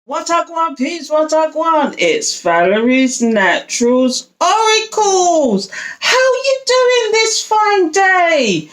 What I gwan, peeps, what I gwan? It's Valerie's Naturals Oracles. How you doing this fine day?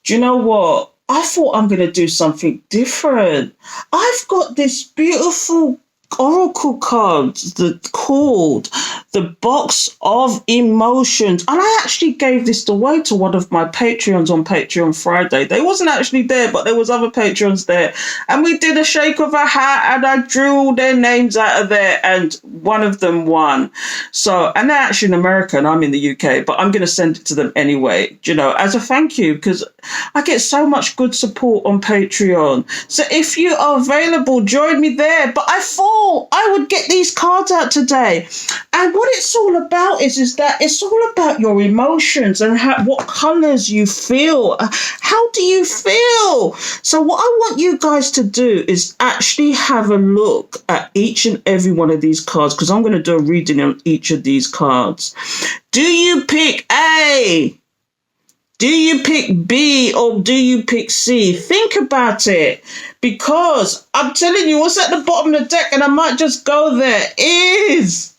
Do you know what? I thought I'm going to do something different. I've got this beautiful oracle cards that called the Box of Emotions, and I actually gave this away to one of my Patreons on Patreon Friday. They wasn't actually there, but there was other Patreons there, and we did a shake of a hat, and I drew all their names out of there, and one of them won. So, and they're actually in America and I'm in the UK, but I'm going to send it to them anyway, you know, as a thank you, because I get so much good support on Patreon. So if you are available, join me there. But I thought I would get these cards out today. And what it's all about is that it's all about your emotions and what colours you feel. How do you feel? So what I want you guys to do is actually have a look at each and every one of these cards, because I'm going to do a reading on each of these cards. Do you pick A? Do you pick B or do you pick C? Think about it, because I'm telling you, what's at the bottom of the deck, and I might just go there, is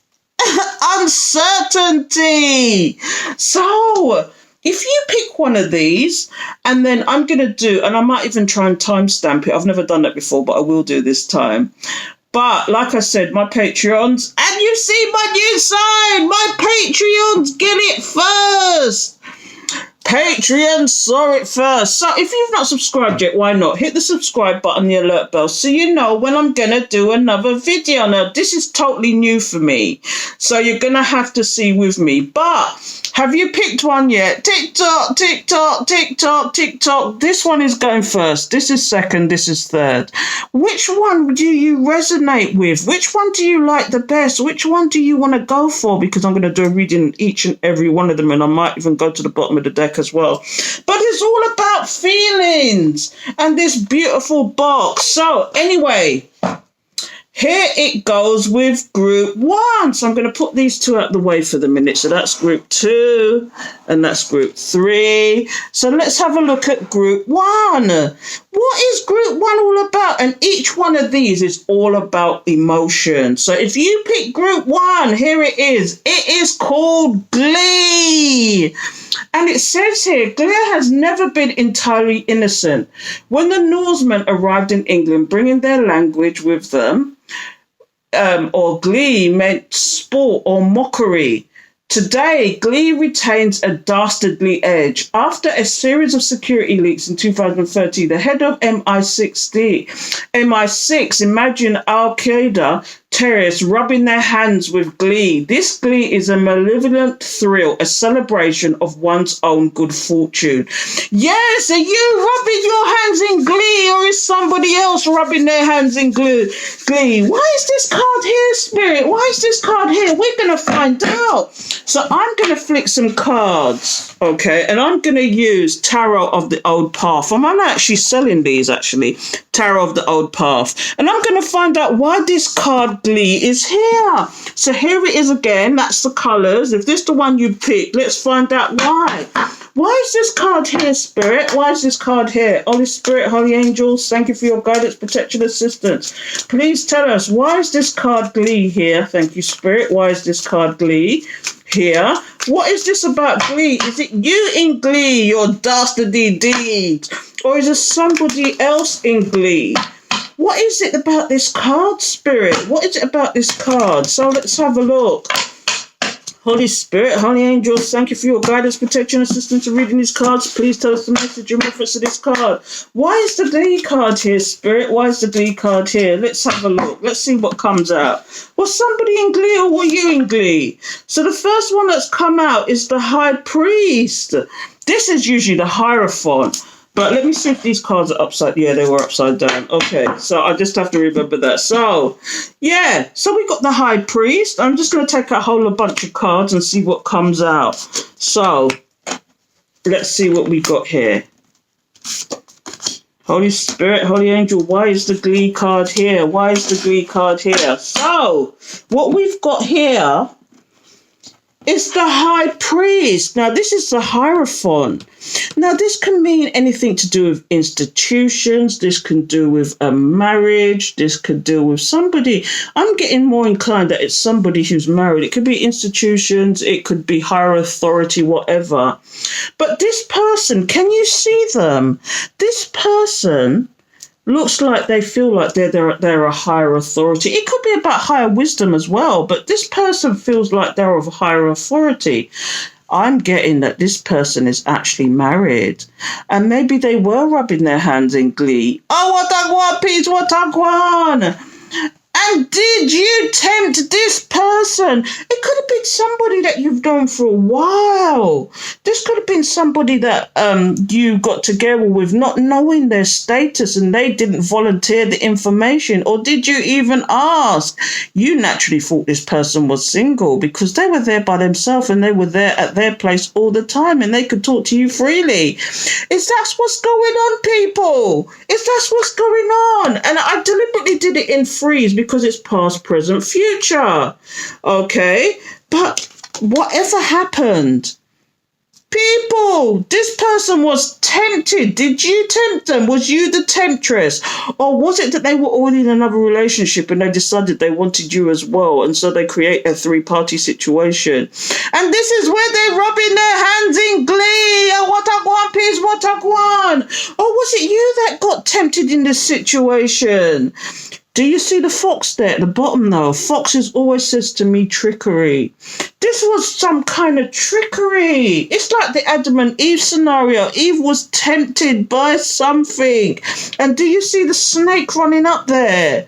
uncertainty. So if you pick one of these, and then I'm going to do, and I might even try and timestamp it. I've never done that before, but I will do this time. But like I said, my Patreons, and you see my new sign, my Patreons get it first. Patreon saw it first. So if you've not subscribed yet, why not? Hit the subscribe button, the alert bell, so you know when I'm going to do another video. Now, this is totally new for me, so you're going to have to see with me. But have you picked one yet? Tick-tock, tick-tock, tick-tock, tick-tock. This one is going first. This is second. This is third. Which one do you resonate with? Which one do you like the best? Which one do you want to go for? Because I'm going to do a reading on each and every one of them, and I might even go to the bottom of the deck as well. But it's all about feelings and this beautiful box. So anyway, here it goes with group one. So I'm going to put these two out the way for the minute. So that's group two and that's group three. So let's have a look at group one. What is group one all about? And each one of these is all about emotion. So if you pick group one, here it is. It is called Glee. And it says here, Glee has never been entirely innocent. When the Norsemen arrived in England, bringing their language with them, or Glee meant sport or mockery. Today, Glee retains a dastardly edge. After a series of security leaks in 2013, the head of MI6, imagine Al-Qaeda terrorists rubbing their hands with Glee. This Glee is a malevolent thrill, a celebration of one's own good fortune. Yes, are you rubbing your hands in Glee, or is somebody else rubbing their hands in Glee? Why is this card here, Spirit? Why is this card here? We're going to find out. So I'm going to flick some cards, okay, and I'm going to use Tarot of the Old Path. I'm actually selling these, actually, Tarot of the Old Path. And I'm going to find out why this card Glee is here. So here it is again. That's the colours. If this is the one you picked, let's find out why. Why is this card here, Spirit? Why is this card here? Holy Spirit, Holy Angels, thank you for your guidance, protection, assistance. Please tell us, why is this card Glee here? Thank you, Spirit. Why is this card Glee here? What is this about Glee? Is it you in Glee, your dastardly deed? Or is it somebody else in Glee? What is it about this card, Spirit? What is it about this card? So let's have a look. Holy Spirit, Holy Angels, thank you for your guidance, protection, assistance in reading these cards. Please tell us the message in reference to this card. Why is the Glee card here, Spirit? Why is the Glee card here? Let's have a look. Let's see what comes out. Was somebody in Glee or were you in Glee? So the first one that's come out is the High Priest. This is usually the Hierophant. But let me see if these cards are upside. Yeah, they were upside down. Okay, so I just have to remember that. So, yeah. So we got the High Priest. I'm just going to take a whole bunch of cards and see what comes out. So, let's see what we got here. Holy Spirit, Holy Angel, why is the Glee card here? Why is the Glee card here? So, what we've got here It's the high priest. Now, this is the Hierophant. Now, this can mean anything to do with institutions. This can do with a marriage. This could do with somebody. I'm getting more inclined that it's somebody who's married. It could be institutions. It could be higher authority, whatever. But this person, can you see them? This person looks like they feel like they're a higher authority. It could be about higher wisdom as well, but this person feels like they're of higher authority. I'm getting that this person is actually married, and maybe they were rubbing their hands in glee. Oh, what a guan, peeps, what a guan! And did you tempt this person? It could have been somebody that you've known for a while. This could have been somebody that you got together with, not knowing their status, and they didn't volunteer the information. Or did you even ask? You naturally thought this person was single because they were there by themselves and they were there at their place all the time and they could talk to you freely. Is that what's going on, people? Is that what's going on? And I deliberately did it in threes because it's past, present, future. Okay? But whatever happened, people, this person was tempted. Did you tempt them? Was you the temptress? Or was it that they were already in another relationship and they decided they wanted you as well, and so they create a three-party situation? And this is where they're rubbing their hands in glee. Oh, what a guan, peeps, what a guan. Or was it you that got tempted in this situation? Do you see the fox there at the bottom though? Foxes always says to me trickery. This was some kind of trickery. It's like the Adam and Eve scenario. Eve was tempted by something. And do you see the snake running up there?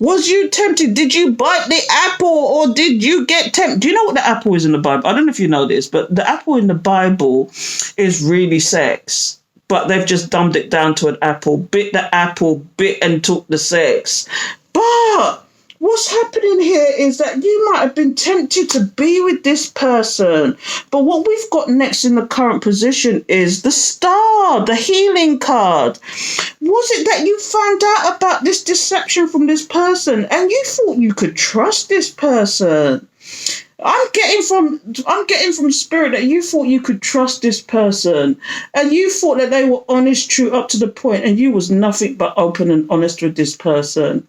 Was you tempted? Did you bite the apple or did you get tempted? Do you know what the apple is in the Bible? I don't know if you know this, but the apple in the Bible is really sex. But they've just dumbed it down to an apple. Bit the apple, bit and took the sex. But what's happening here is that you might have been tempted to be with this person. But what we've got next in the current position is the star, the healing card. Was it that you found out about this deception from this person and you thought you could trust this person? I'm getting from spirit that you thought you could trust this person and you thought that they were honest, true up to the point, and you was nothing but open and honest with this person.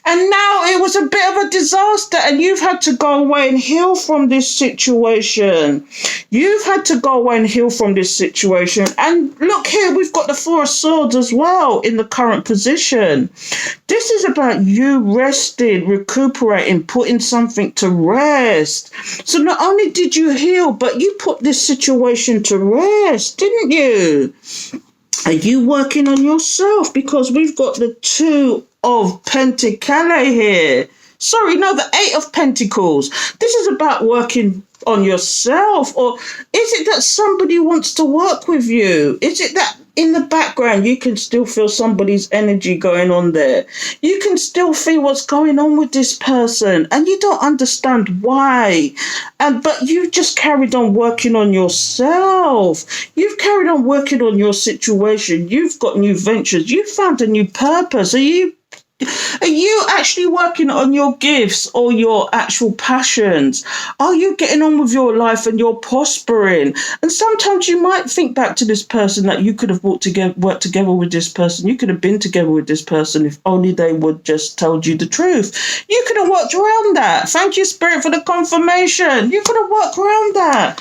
And now it was a bit of a disaster and you've had to go away and heal from this situation. You've had to go away and heal from this situation. And look here, we've got the Four of Swords as well in the current position. This is about you resting, recuperating, putting something to rest. So not only did you heal, but you put this situation to rest, didn't you? Are you working on yourself? Because we've got the Two of Pentacles here. Sorry, no, the Eight of Pentacles. This is about working on yourself. Or is it that somebody wants to work with you? Is it that in the background you can still feel somebody's energy going on there? You can still feel what's going on with this person and you don't understand why. But you just carried on working on yourself. You've carried on working on your situation. You've got new ventures. You found a new purpose. Are you actually working on your gifts or your actual passions? Are you getting on with your life and you're prospering? And sometimes you might think back to this person that you could have worked together with this person. You could have been together with this person if only they would just told you the truth. You could have worked around that. Thank you, Spirit, for the confirmation. You could have worked around that.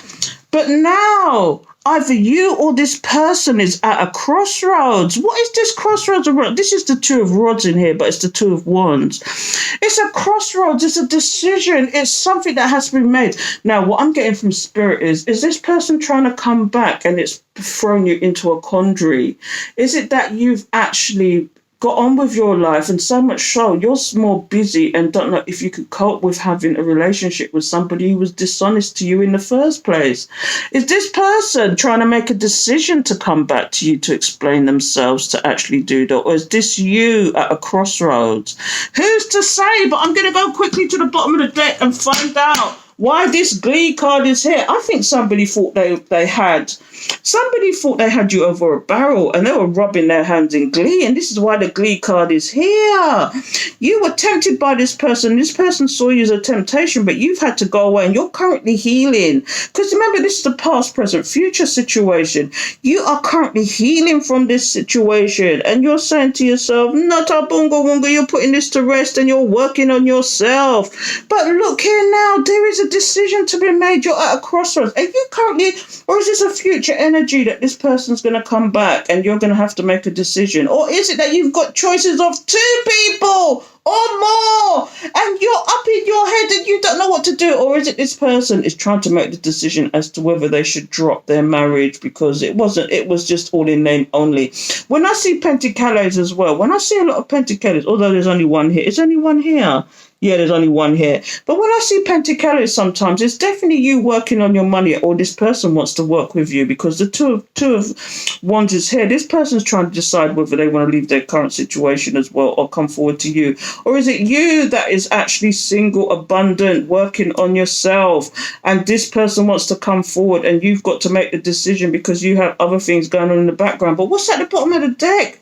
But now, either you or this person is at a crossroads. What is this crossroads around? This is the Two of Rods in here, but it's the Two of Wands. It's a crossroads. It's a decision. It's something that has to be made. Now, what I'm getting from Spirit is this person trying to come back and it's thrown you into a quandary? Is it that you've actually got on with your life and so much so you're more busy and don't know if you could cope with having a relationship with somebody who was dishonest to you in the first place? Is this person trying to make a decision to come back to you to explain themselves to actually do that? Or is this you at a crossroads? Who's to say? But I'm going to go quickly to the bottom of the deck and find out why this Glee card is here. I think somebody thought they had Somebody thought they had you over a barrel and they were rubbing their hands in glee. And this is why the glee card is here. You were tempted by this person. This person saw you as a temptation, but you've had to go away and you're currently healing. Because remember, this is the past, present, future situation. You are currently healing from this situation. And you're saying to yourself, Nata bunga wunga, you're putting this to rest and you're working on yourself. But look here now, there is a decision to be made. You're at a crossroads. Are you currently, or is this a future energy that this person's going to come back and you're going to have to make a decision? Or is it that you've got choices of 2 people or more and you're up in your head and you don't know what to do? Or is it this person is trying to make the decision as to whether they should drop their marriage because it was just all in name only? When I see pentacles as well, when I see a lot of pentacles, although there's only one here, is only one here? Yeah, there's only one here. But when I see pentacles sometimes, it's definitely you working on your money, or this person wants to work with you, because the two of wands is here. This person's trying to decide whether they want to leave their current situation as well or come forward to you. Or is it you that is actually single, abundant, working on yourself, and this person wants to come forward and you've got to make the decision because you have other things going on in the background. But what's at the bottom of the deck?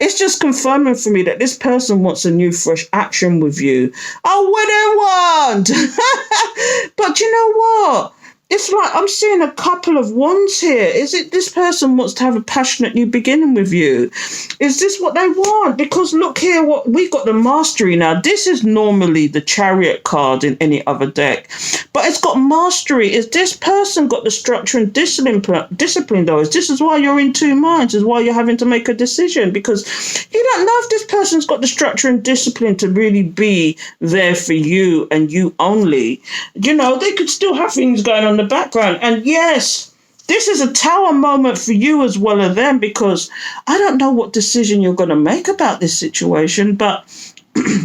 It's just confirming for me that this person wants a new, fresh action with you. I wouldn't want. But you know what? It's like I'm seeing a couple of wands here. Is it this person wants to have a passionate new beginning with you? Is this what they want? Because look here, what we got the mastery now. This is normally the chariot card in any other deck, but it's got mastery. Is this person got the structure and discipline though? This is why you're in 2 minds. Is why you're having to make a decision, because you don't know if this person's got the structure and discipline to really be there for you and you only. You know, they could still have things going on in the background. And yes, this is a tower moment for you as well as them, because I don't know what decision you're going to make about this situation, but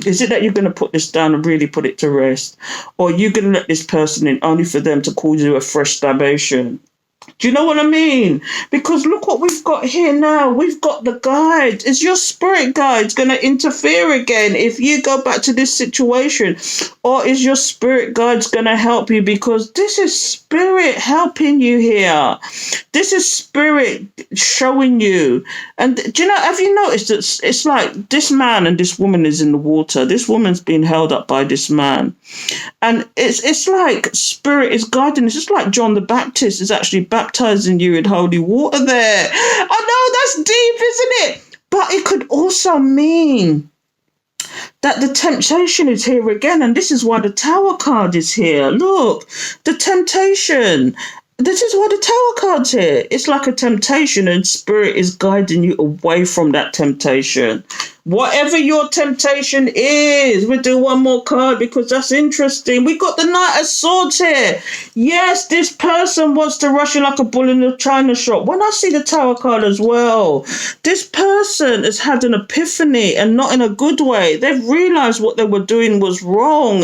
is it that you're going to put this down and really put it to rest? Or are you going to let this person in only for them to cause you a fresh starvation? Do you know what I mean? Because look what we've got here now. We've got the guide. Is your spirit guide going to interfere again if you go back to this situation? Or is your spirit guide going to help you? Because this is spirit helping you here. This is spirit showing you. And do you know, have you noticed that it's like this man and this woman is in the water. This woman's being held up by this man. And it's like spirit is guiding. It's just like John the Baptist is actually baptizing you in holy water there. I know that's deep, isn't it? But it could also mean that the temptation is here again. And this is why the Tower card is here. Look, the temptation. This is why the Tower card's here. It's like a temptation and spirit is guiding you away from that temptation. Whatever your temptation is, we'll do one more card because that's interesting. We got the Knight of Swords here. Yes, this person wants to rush in like a bull in a china shop. When I see the Tower card as well, this person has had an epiphany, and not in a good way. They've realized what they were doing was wrong.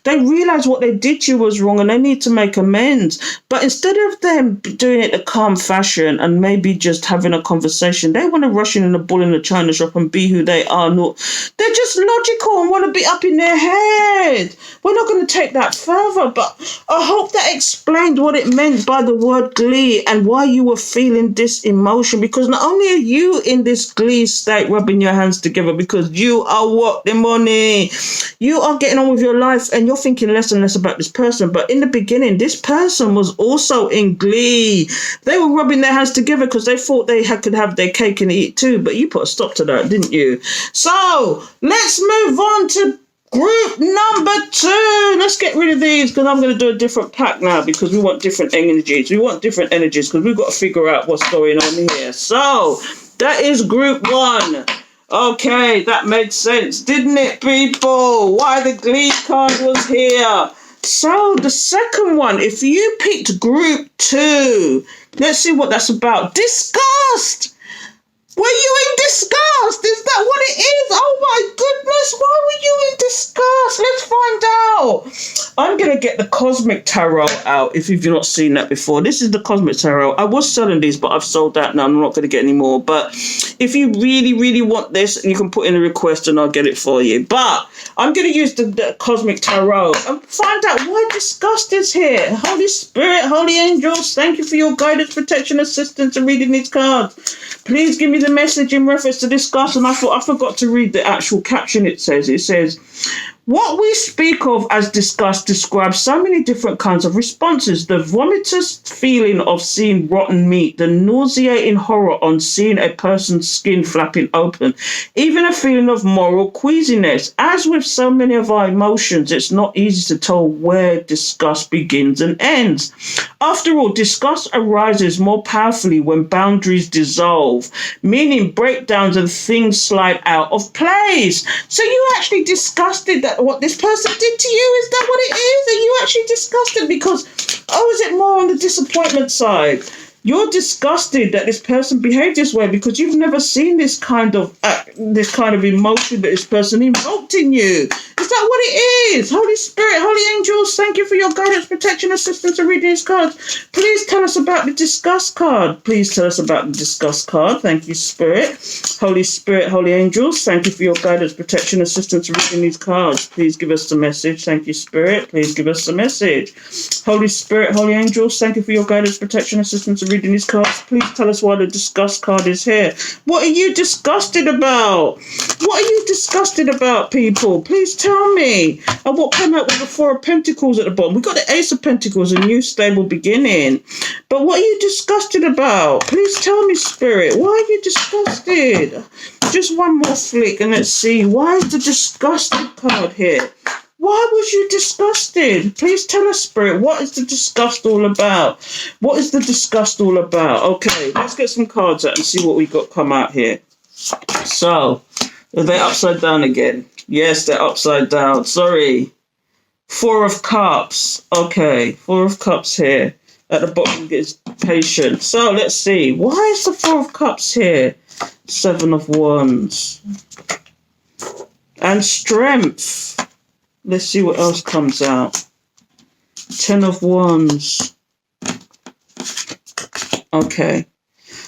They realized what they did to you was wrong and they need to make amends. But instead of them doing it in a calm fashion and maybe just having a conversation, they want to rush in a bull in a china shop and be who they are. No, they're just logical and want to be up in their head. We're not going to take that further, but I hope that explained what it meant by the word glee and why you were feeling this emotion, because not only are you in this glee state rubbing your hands together because you are what? The money. You are getting on with your life and you're thinking less and less about this person, but in the beginning this person was also in glee. They were rubbing their hands together because they thought they could have their cake and eat too, but you put a stop to that, didn't you? So let's move on to group number 2. Let's get rid of these because I'm going to do a different pack now because we want different energies. We want different energies because we've got to figure out what's going on here. So that is group 1. Okay, that made sense, didn't it, people? Why the glee card was here. So the second one, if you picked group 2, let's see what that's about. Disgust. Were you in disgust? Is that what it is? Oh my goodness, why were you in disgust? Let's find out. I'm going to get the Cosmic Tarot out if you've not seen that before. This is the Cosmic Tarot. I was selling these, but I've sold that now. I'm not going to get any more. But if you really, really want this, you can put in a request and I'll get it for you. But I'm going to use the Cosmic Tarot and find out why disgust is here. Holy Spirit, Holy Angels, thank you for your guidance, protection, assistance in reading these cards. Please give me the message in reference to disgust. And I forgot to read the actual caption it says, what we speak of as disgust describes so many different kinds of responses. The vomitous feeling of seeing rotten meat, the nauseating horror on seeing a person's skin flapping open, even a feeling of moral queasiness. As with so many of our emotions, it's not easy to tell where disgust begins and ends. After all, disgust arises more powerfully when boundaries dissolve, meaning breakdowns and things slide out of place. So you actually disgusted that what this person did to you? Is that what it is? Are you actually disgusted because, is it more on the disappointment side? You're disgusted that this person behaved this way because you've never seen this kind of emotion that this person invoked in you. Is that what it is? Holy Spirit, Holy Angels, thank you for your guidance, protection, assistance in reading these cards. Please tell us about the disgust card. Please tell us about the disgust card. Thank you, Spirit. Holy Spirit, Holy Angels, thank you for your guidance, protection, assistance in reading these cards. Please give us the message. Thank you, Spirit. Please give us the message. Holy Spirit, Holy Angels, thank you for your guidance, protection, assistance in reading these cards. Please tell us why the disgust card is here. What are you disgusted about? What are you disgusted about, people? Please tell me. And what came out with the Four of Pentacles at the bottom? We got the Ace of Pentacles, a new stable beginning. But what are you disgusted about? Please tell me, Spirit. Why are you disgusted? Just one more flick and let's see. Why is the disgusted card here? Why was you disgusted? Please tell us, Spirit. What is the disgust all about? What is the disgust all about? Okay, let's get some cards out and see what we got come out here. So, are they upside down again? Yes, they're upside down. Sorry. Four of Cups. Okay, Four of Cups here. At the bottom is Patience. So, let's see. Why is the Four of Cups here? Seven of Wands. And Strength. Let's see what else comes out. Ten of Wands. Okay.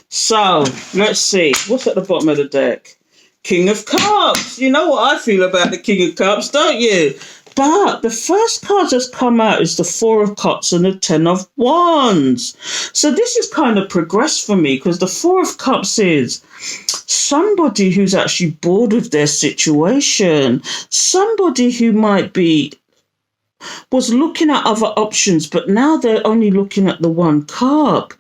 So, let's see. What's at the bottom of the deck? King of Cups. You know what I feel about the King of Cups, don't you? But the first card that's come out is the Four of Cups and the Ten of Wands. So this is kind of progressed for me because the Four of Cups is somebody who's actually bored with their situation. Somebody who was looking at other options, but now they're only looking at the one cup.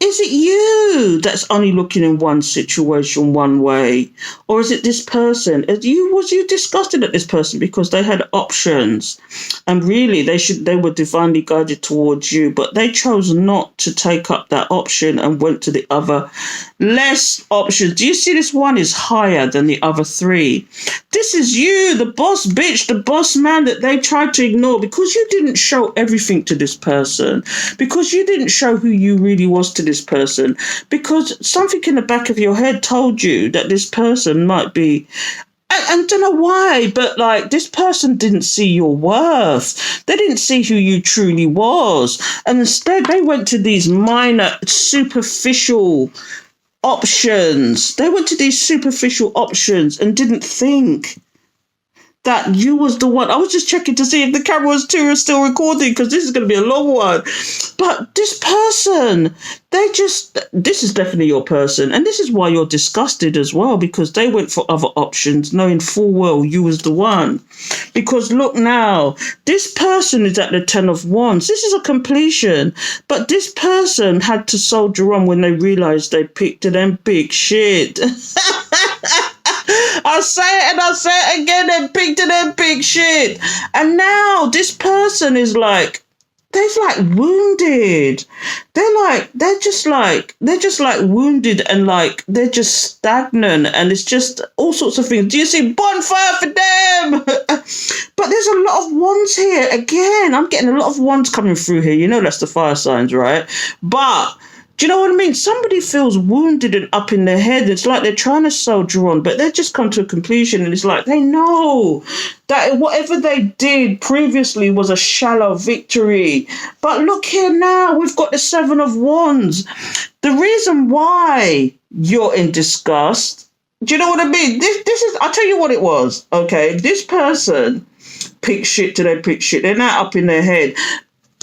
Is it you that's only looking in one situation one way? Or is it this person? Was you disgusted at this person because they had options and really they were divinely guided towards you, but they chose not to take up that option and went to the other less options. Do you see this one is higher than the other three? This is you, the boss bitch, the boss man that they tried to ignore because you didn't show everything to this person, because you didn't show who you really was to this person, because something in the back of your head told you that this person might be, and I don't know why, but like this person didn't see your worth. They didn't see who you truly was. And instead they went to these minor, superficial options. They went to these superficial options and didn't think that you was the one. I was just checking to see if the cameras too are still recording because this is going to be a long one. But this person, this is definitely your person. And this is why you're disgusted as well, because they went for other options knowing full well you was the one. Because look now, this person is at the Ten of Wands. This is a completion. But this person had to soldier on when they realised they picked them big shit. I'll say it and I'll say it again, they picked them big shit. And now this person is like, they're like wounded. They're just like wounded and like they're just stagnant and it's just all sorts of things. Do you see bonfire for them? But there's a lot of wands here. Again, I'm getting a lot of wands coming through here. You know that's the fire signs, right? But Do you know what I mean? Somebody feels wounded and up in their head. It's like they're trying to soldier on, but they've just come to a conclusion, and it's like they know that whatever they did previously was a shallow victory. But look here now, we've got the Seven of Wands. The reason why you're in disgust, do you know what I mean? This is, I'll tell you what it was, okay? This person picked shit to their pick shit. They're not up in their head.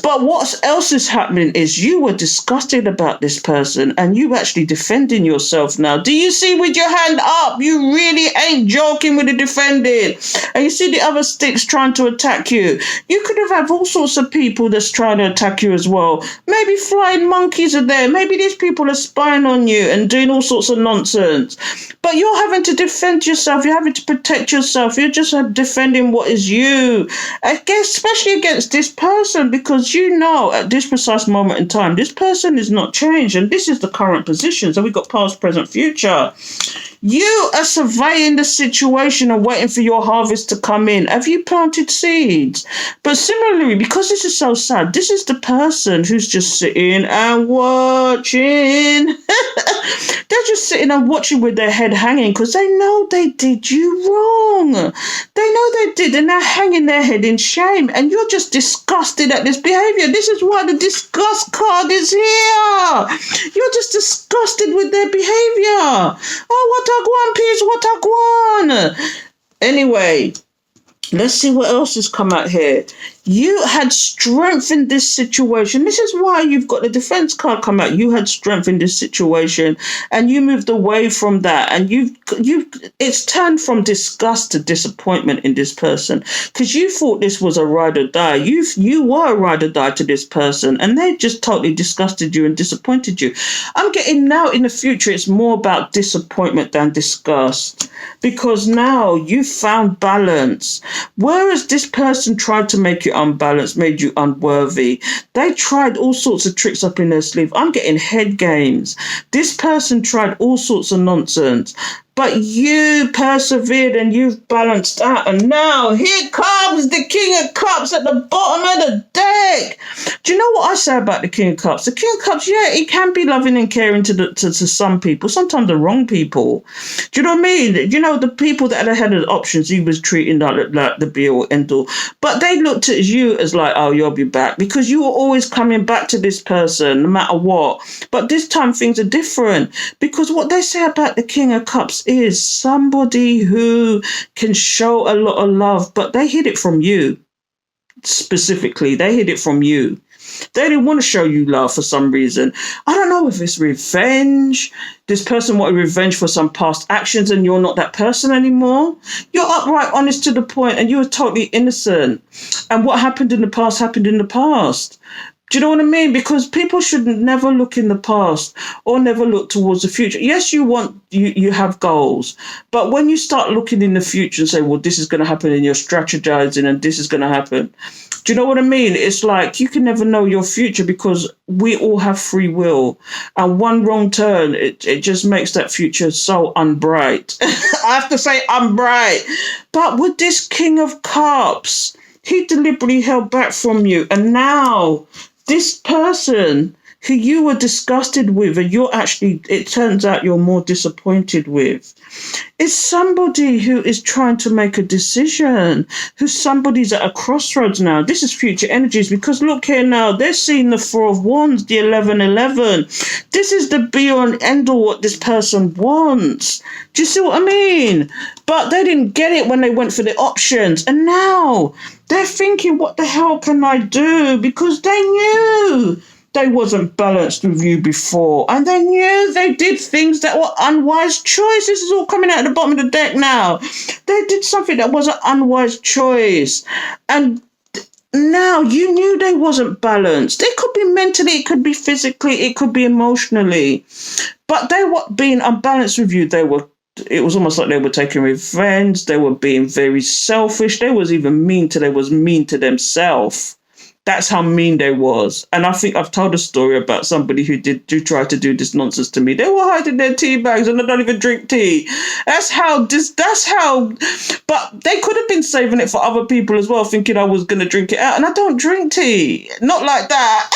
But what else is happening is you were disgusted about this person and you actually defending yourself now. Do you see with your hand up? You really ain't joking with the defending. And you see the other sticks trying to attack you. You could have had all sorts of people that's trying to attack you as well. Maybe flying monkeys are there. Maybe these people are spying on you and doing all sorts of nonsense. But you're having to defend yourself. You're having to protect yourself. You're just defending what is you. I guess, especially against this person, because you know at this precise moment in time, this person is not changed. And this is the current position. So we've got past, present, future. You are surveying the situation and waiting for your harvest to come in. Have you planted seeds? But similarly, because this is so sad, this is the person who's just sitting and watching. They're just sitting and watching with their head hanging because they know they did you wrong. They know they did, and they're hanging their head in shame. And you're just disgusted at this behavior. This is why the disgust card is here. You're just disgusted with their behavior. Oh, what a gwan, peeps, what a gwan. Anyway, let's see what else has come out here. You had strengthened this situation. This is why you've got the defense card come out. You had strengthened this situation and you moved away from that. And it's turned from disgust to disappointment in this person because you thought this was a ride or die. You were a ride or die to this person and they just totally disgusted you and disappointed you. I'm getting now in the future, it's more about disappointment than disgust because now you found balance. Whereas this person tried to make you unbalanced, made you unworthy. They tried all sorts of tricks up in their sleeve. I'm getting head games. This person tried all sorts of nonsense. But you persevered and you've balanced out. And now here comes the King of Cups at the bottom of the deck. Do you know what I say about the King of Cups? The King of Cups, yeah, he can be loving and caring to some people, sometimes the wrong people. Do you know what I mean? You know, the people that had the options, he was treating like the be all end all. But they looked at you as like, oh, you'll be back. Because you were always coming back to this person, no matter what. But this time things are different. Because what they say about the King of Cups is somebody who can show a lot of love, but they hid it from you. Specifically, they hid it from you. They didn't want to show you love for some reason. I don't know if it's revenge. This person wanted revenge for some past actions and you're not that person anymore. You're upright, honest to the point, and you were totally innocent. And what happened in the past happened in the past. Do you know what I mean? Because people should never look in the past or never look towards the future. Yes, you have goals. But when you start looking in the future and say, well, this is going to happen and you're strategizing and this is going to happen. Do you know what I mean? It's like you can never know your future because we all have free will. And one wrong turn, it just makes that future so unbright. I have to say unbright. But with this King of Cups, he deliberately held back from you. And now this person who you were disgusted with and it turns out you're more disappointed with, is somebody who is trying to make a decision, somebody's at a crossroads now. This is future energies because look here now, they're seeing the Four of Wands, the 1111. This is the be all and end all what this person wants. Do you see what I mean? But they didn't get it when they went for the options. And now they're thinking, what the hell can I do? Because they knew they wasn't balanced with you before. And they knew they did things that were unwise choice. This is all coming out at the bottom of the deck now. They did something that was an unwise choice. And now you knew they wasn't balanced. It could be mentally, it could be physically, it could be emotionally. But they were being unbalanced with you. It was almost like they were taking revenge. They were being very selfish. They was even mean to themselves. That's how mean they was. And I think I've told a story about somebody who try to do this nonsense to me. They were hiding their tea bags and they don't even drink tea. But they could have been saving it for other people as well, thinking I was going to drink it out. And I don't drink tea. Not like that.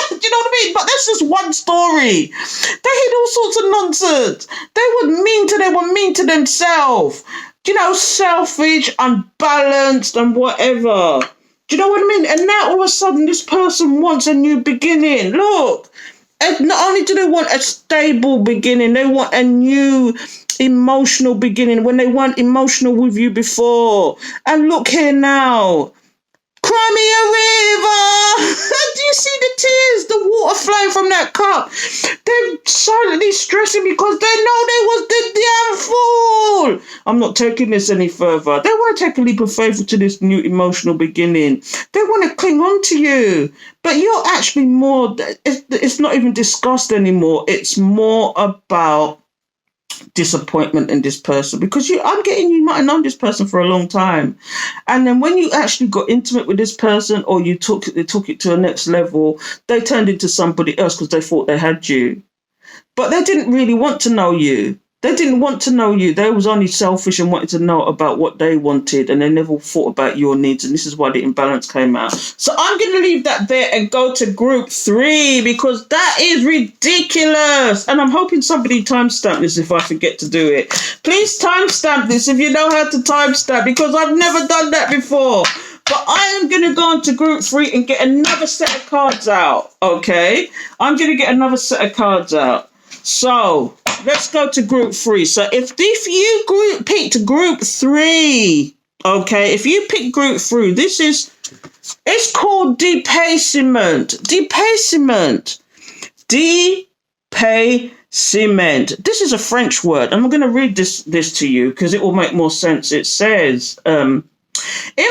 Do you know what I mean? But that's just one story. They hid all sorts of nonsense. They were mean to themselves. You know, selfish, unbalanced, and whatever. Do you know what I mean? And now all of a sudden this person wants a new beginning. Look, and not only do they want a stable beginning, they want a new emotional beginning when they weren't emotional with you before. And look here now. Cry me a river. Do you see the tears, the water flowing from that cup? They're silently stressing because they know they was the damn fool. I'm not taking this any further. They want to take a leap of faith to this new emotional beginning. They want to cling on to you. But you're actually more, it's not even discussed anymore. It's more about disappointment in this person, because you might have known this person for a long time, and then when you actually got intimate with this person, or they took it to a next level, they turned into somebody else because they thought they had you, but they didn't really want to know you. They didn't want to know you. They was only selfish and wanted to know about what they wanted, and they never thought about your needs, and this is why the imbalance came out. So I'm going to leave that there and go to group 3, because that is ridiculous. And I'm hoping somebody timestamp this if I forget to do it. Please timestamp this if you know how to timestamp, because I've never done that before. But I am going to go on to group 3 and get another set of cards out, okay? I'm going to get another set of cards out. So let's go to group 3. So if you picked group 3, okay, if you pick group 3, it's called depacement. Depacement. Depacement. This is a French word. I'm going to read this to you because it will make more sense. It says, in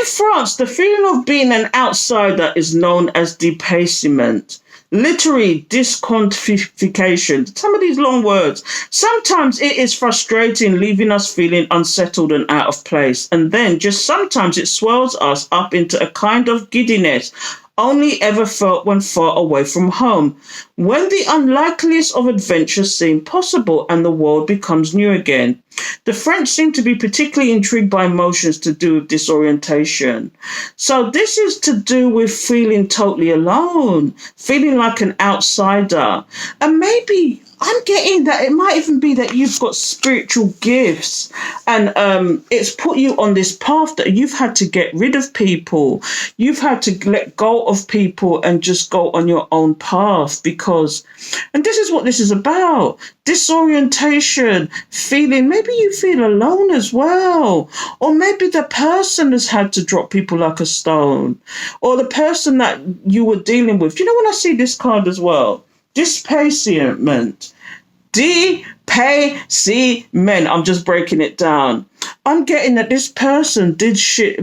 France, the feeling of being an outsider is known as depacement. Literally, disqualification. Some of these long words. Sometimes it is frustrating, leaving us feeling unsettled and out of place. And then just sometimes it swells us up into a kind of giddiness only ever felt when far away from home, when the unlikeliest of adventures seem possible and the world becomes new again. The French seem to be particularly intrigued by emotions to do with disorientation. So this is to do with feeling totally alone, feeling like an outsider. And maybe I'm getting that it might even be that you've got spiritual gifts, and it's put you on this path that you've had to get rid of people. You've had to let go of people and just go on your own path, because, and this is what this is about, disorientation, feeling, maybe you feel alone as well, or maybe the person has had to drop people like a stone, or the person that you were dealing with. Do you know when I see this card as well? Displacement. Depacement. I'm just breaking it down. I'm getting that this person did shit,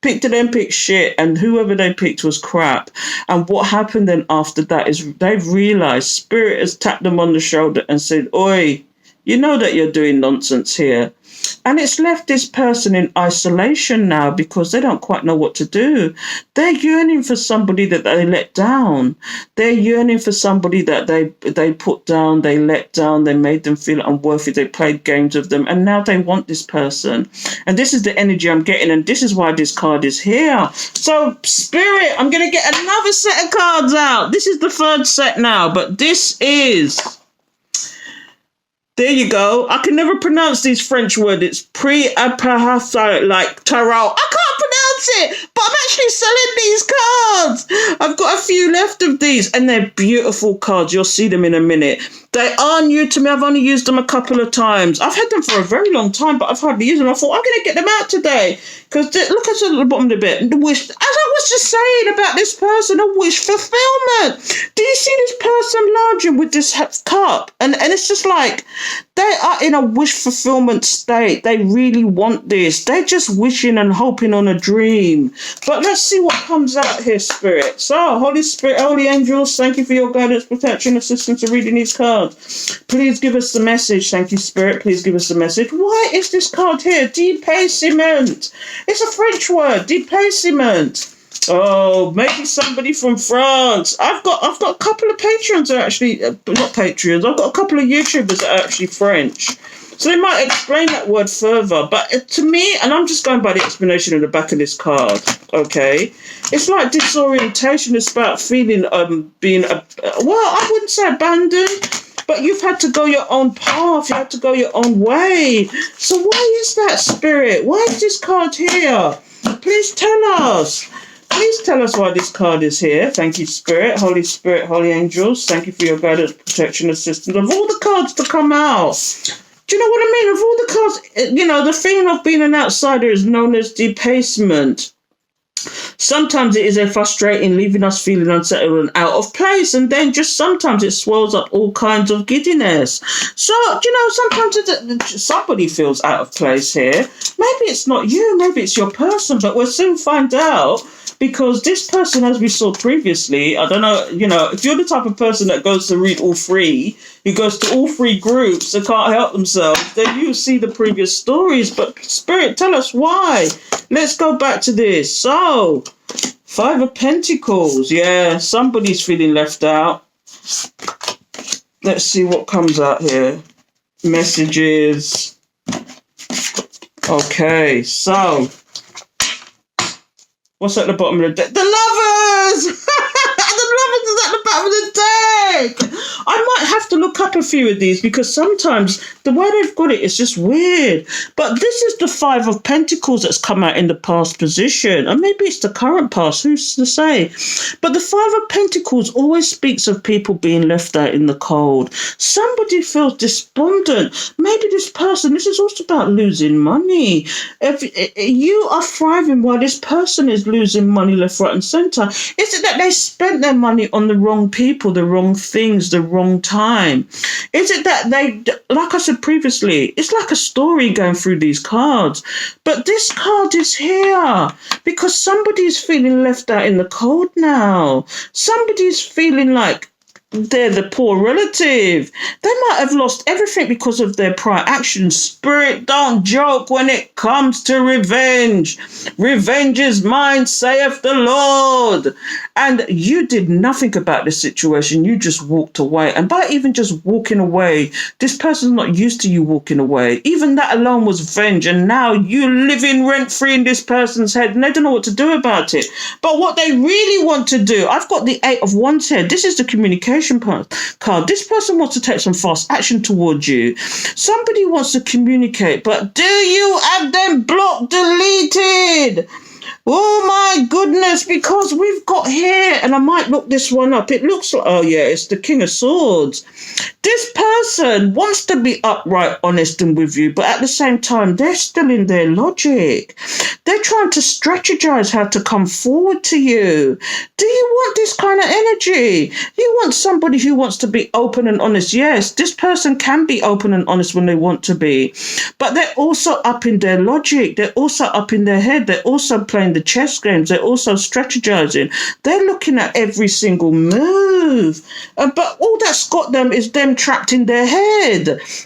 picked shit, and whoever they picked was crap. And what happened then after that is they've realized, Spirit has tapped them on the shoulder and said, oi, you know that you're doing nonsense here. And it's left this person in isolation now because they don't quite know what to do. They're yearning for somebody that they let down. They're yearning for somebody that they put down, they let down, they made them feel unworthy, they played games with them, and now they want this person. And this is the energy I'm getting, and this is why this card is here. So, Spirit, I'm going to get another set of cards out. This is the third set now, but this is... There you go. I can never pronounce these French words. It's pre-apahasa, like tarot. I can't pronounce it, but I'm actually selling these cards. I've got a few left of these, and they're beautiful cards. You'll see them in a minute. They are new to me. I've only used them a couple of times. I've had them for a very long time, but I've hardly used them. I thought, I'm going to get them out today. Because look at the bottom of the bit. The wish, as I was just saying about this person, a wish fulfillment. Do you see this person enlarging with this cup? And it's just like, they are in a wish fulfillment state. They really want this. They're just wishing and hoping on a dream. But let's see what comes out here, Spirit. So, Holy Spirit, Holy Angels, thank you for your guidance, protection, assistance in reading these cards. Please give us the message. Thank you, Spirit. Please give us the message. Why is this card here? Depacement. It's a French word. Depacement. Oh, maybe somebody from France. I've got a couple of patrons that are actually not Patreons. I've got a couple of YouTubers that are actually French. So they might explain that word further. But to me, and I'm just going by the explanation in the back of this card, okay? It's like disorientation. It's about feeling, being, I wouldn't say abandoned, but you've had to go your own path. You had to go your own way. So why is that, Spirit? Why is this card here? Please tell us. Please tell us why this card is here. Thank you, Spirit, Holy Angels. Thank you for your guidance, protection, assistance. Of all the cards to come out, do you know what I mean? Of all the cards, the feeling of being an outsider is known as debasement. Sometimes it is a frustrating, leaving us feeling unsettled and out of place, and then just sometimes it swells up all kinds of giddiness. So, sometimes somebody feels out of place here. Maybe it's not you, maybe it's your person, but we'll soon find out. Because this person, as we saw previously, I don't know, if you're the type of person that goes to read all three, who goes to all three groups and can't help themselves, then you see the previous stories. But Spirit, tell us why. Let's go back to this. So, 5 of Pentacles. Yeah, somebody's feeling left out. Let's see what comes out here. Messages. Okay, so what's at the bottom of the deck? The Lovers! The Lovers is at the bottom of the deck! I might have to look up a few of these because sometimes the way they've got it is just weird. But this is the 5 of Pentacles that's come out in the past position. And maybe it's the current past, who's to say? But the 5 of Pentacles always speaks of people being left out in the cold. Somebody feels despondent. Maybe this is also about losing money. If you are thriving while this person is losing money left, right and centre, is it that they spent their money on the wrong people, the wrong things, the wrong time? Is it that they, like I said previously, it's like a story going through these cards. But this card is here because somebody's feeling left out in the cold now. Somebody's feeling like they're the poor relative. They might have lost everything because of their prior actions. Spirit, don't joke when it comes to revenge. Revenge is mine, saith the Lord. And you did nothing about this situation. You just walked away. And by even just walking away, this person's not used to you walking away. Even that alone was venge. And now you living rent-free in this person's head and they don't know what to do about it. But what they really want to do, I've got the 8 of Wands here. This is the communication card. This person wants to take some fast action towards you. Somebody wants to communicate, but do you have them blocked, deleted? Oh my goodness, because we've got here, and I might look this one up. It looks like, oh yeah, it's the King of Swords. This person wants to be upright, honest, and with you, but at the same time, they're still in their logic. They're trying to strategize how to come forward to you. Do you want this kind of energy? You want somebody who wants to be open and honest. Yes, this person can be open and honest when they want to be, but they're also up in their logic. They're also up in their head. They're also playing the chess games. They're also strategizing. They're looking at every single move. But all that's got them is them trapped in their head.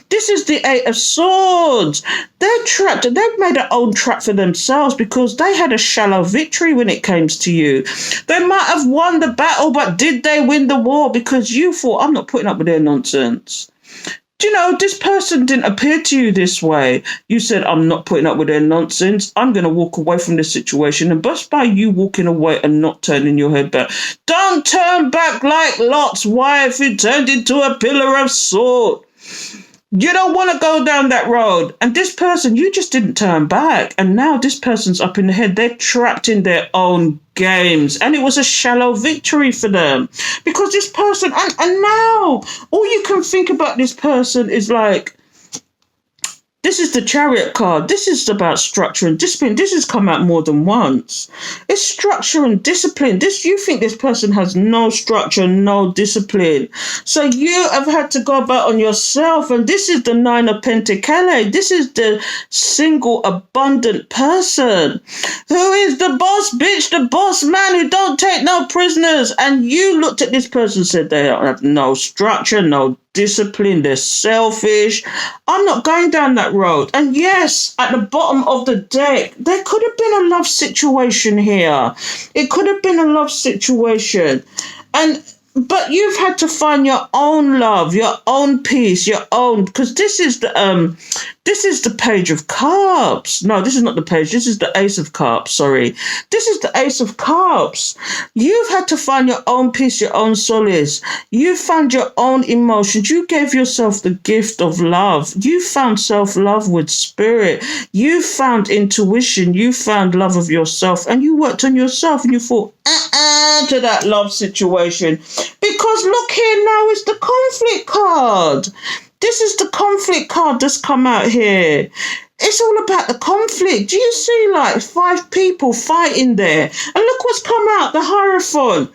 This is the 8 of Swords. They're trapped. They've made an old trap for themselves because they had a shallow victory when it comes to you. They might have won the battle, but did they win the war? Because you thought, I'm not putting up with their nonsense. Do you know, this person didn't appear to you this way. You said, I'm not putting up with their nonsense. I'm going to walk away from this situation. And just by you walking away and not turning your head back, don't turn back like Lot's wife who turned into a pillar of salt. You don't want to go down that road. And this person, you just didn't turn back. And now this person's up in the head. They're trapped in their own games. And it was a shallow victory for them. Because this person, and now all you can think about this person is like, this is the Chariot card. This is about structure and discipline. This has come out more than once. It's structure and discipline. You think this person has no structure, no discipline. So you have had to go about on yourself. And this is the 9 of Pentacles. This is the single, abundant person who is the boss bitch, the boss man who don't take no prisoners. And you looked at this person and said they have no structure, no discipline, they're selfish. I'm not going down that road. And yes, at the bottom of the deck, there could have been a love situation here. It could have been a love situation. And But you've had to find your own love, your own peace, your own, because this is the page of cups. No, this is not the page. This is the ace of cups. Sorry. This is the ace of cups. You've had to find your own peace, your own solace. You found your own emotions. You gave yourself the gift of love. You found self-love with spirit. You found intuition. You found love of yourself, and you worked on yourself, and you thought, to that love situation. Because look here now, it's the conflict card. This is the conflict card that's come out here. It's all about the conflict. Do you see like 5 people fighting there? And look what's come out, the Hierophant.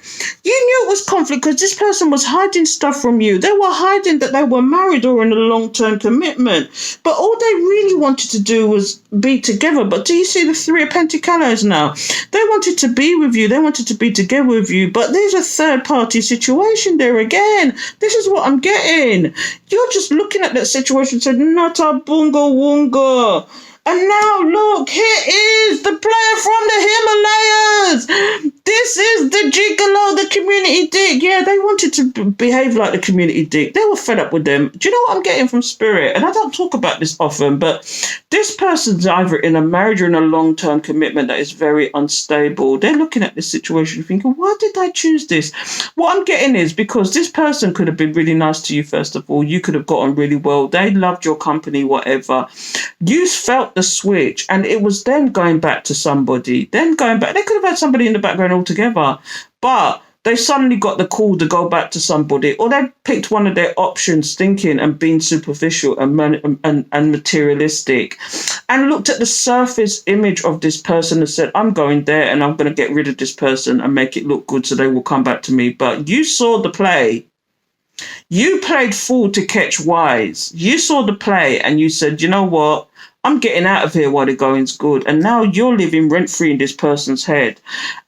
You knew it was conflict because this person was hiding stuff from you. They were hiding that they were married or in a long-term commitment. But all they really wanted to do was be together. But do you see the 3 of Pentacles now? They wanted to be with you. They wanted to be together with you. But there's a third-party situation there again. This is what I'm getting. You're just looking at that situation and said, Nata bunga wunga. And now look, here is the player from the Himalayas. This is the gigolo, the community dick. Yeah, they wanted to behave like the community dick. They were fed up with them. Do you know what I'm getting from Spirit? And I don't talk about this often, but this person's either in a marriage or in a long-term commitment that is very unstable. They're looking at this situation thinking, why did I choose this? What I'm getting is because this person could have been really nice to you, first of all. You could have got on really well. They loved your company, whatever. You felt the switch, and it was then going back to somebody. Then going back. They could have had somebody in the background altogether, but they suddenly got the call to go back to somebody, or they picked one of their options thinking and being superficial and materialistic, and looked at the surface image of this person and said, I'm going there and I'm going to get rid of this person and make it look good so they will come back to me. But you saw the play. You played fool to catch wise. You saw the play and you said, you know what? I'm getting out of here while the going's good. And now you're living rent-free in this person's head.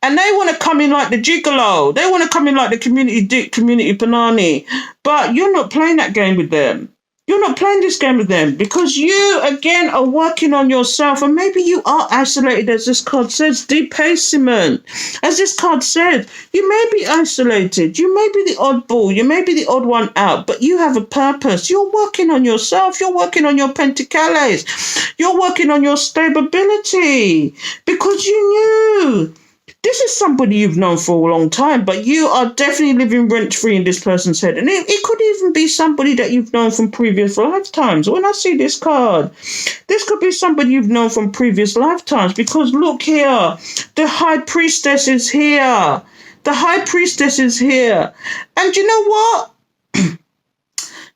And they want to come in like the gigolo. They want to come in like the community dick, community panani. But you're not playing that game with them. You're not playing this game with them because you, again, are working on yourself. And maybe you are isolated, as this card says, depacement. As this card said, you may be isolated. You may be the oddball. You may be the odd one out, but you have a purpose. You're working on yourself. You're working on your pentacles. You're working on your stability because you knew. This is somebody you've known for a long time, but you are definitely living rent-free in this person's head. And it could even be somebody that you've known from previous lifetimes. When I see this card, this could be somebody you've known from previous lifetimes because look here, the High Priestess is here. The High Priestess is here. And you know what?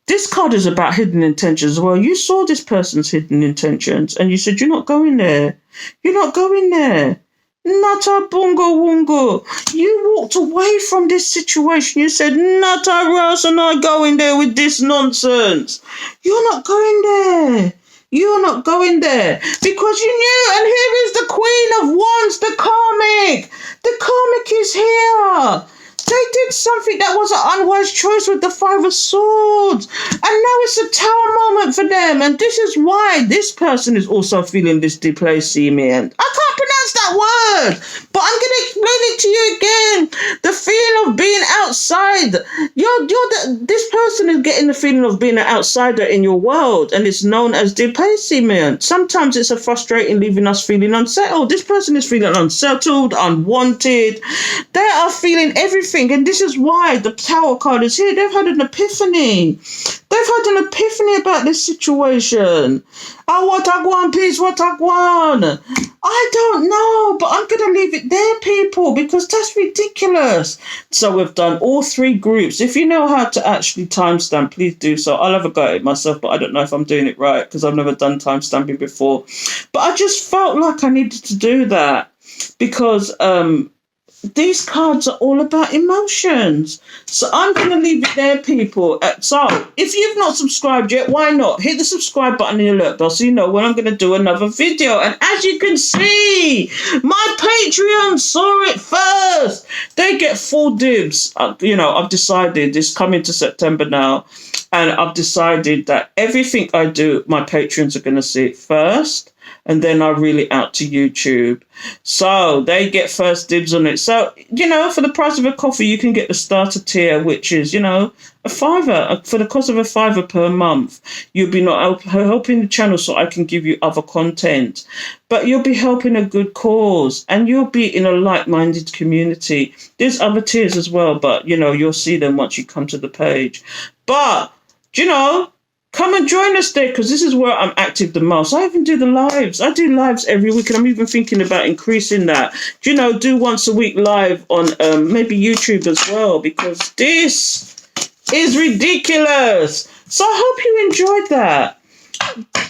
This card is about hidden intentions as well. You saw this person's hidden intentions and you said, you're not going there. You're not going there. Nata bungo wungo. You walked away from this situation. You said, Nata Ross and I going there with this nonsense. You're not going there. You're not going there because you knew. And here is the Queen of Wands, the karmic. The karmic is here. They did something that was an unwise choice with the 5 of Swords. And now it's a tower moment for them. And this is why this person is also feeling this déplacement. I can't pronounce that word, but I'm going to explain it to you again. The feeling of being outside. This person is getting the feeling of being an outsider in your world, and it's known as déplacement. Sometimes it's a frustrating, leaving us feeling unsettled. This person is feeling unsettled, unwanted. They are feeling everything. And this is why the Tower card is here. They've had an epiphany. They've had an epiphany about this situation. Oh, what I want, peace, what I want. I don't know, but I'm going to leave it there, people, because that's ridiculous. So we've done all 3 groups. If you know how to actually timestamp, please do so. I'll have a go at it myself, but I don't know if I'm doing it right because I've never done timestamping before. But I just felt like I needed to do that because these cards are all about emotions. So I'm going to leave it there, people. So if you've not subscribed yet, why not? Hit the subscribe button in the alert bell so you know when I'm going to do another video. And as you can see, my Patreon saw it first. They get full dibs. I've decided it's coming to September now. And I've decided that everything I do, my patrons are going to see it first. and then I reel it out to YouTube. So they get first dibs on it. So, for the price of a coffee, you can get the starter tier, which is, a fiver. For the cost of a fiver per month, you'll be not helping the channel so I can give you other content. But you'll be helping a good cause, and you'll be in a like-minded community. There's other tiers as well, but, you'll see them once you come to the page. But, come and join us there, because this is where I'm active the most. I even do the lives. I do lives every week, and I'm even thinking about increasing that. Do once a week live on maybe YouTube as well, because this is ridiculous. So I hope you enjoyed that.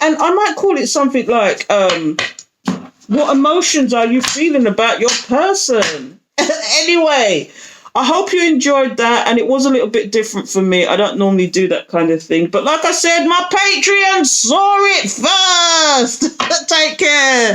And I might call it something like, what emotions are you feeling about your person? Anyway, I hope you enjoyed that, and it was a little bit different for me. I don't normally do that kind of thing. But like I said, my Patreon saw it first. Take care.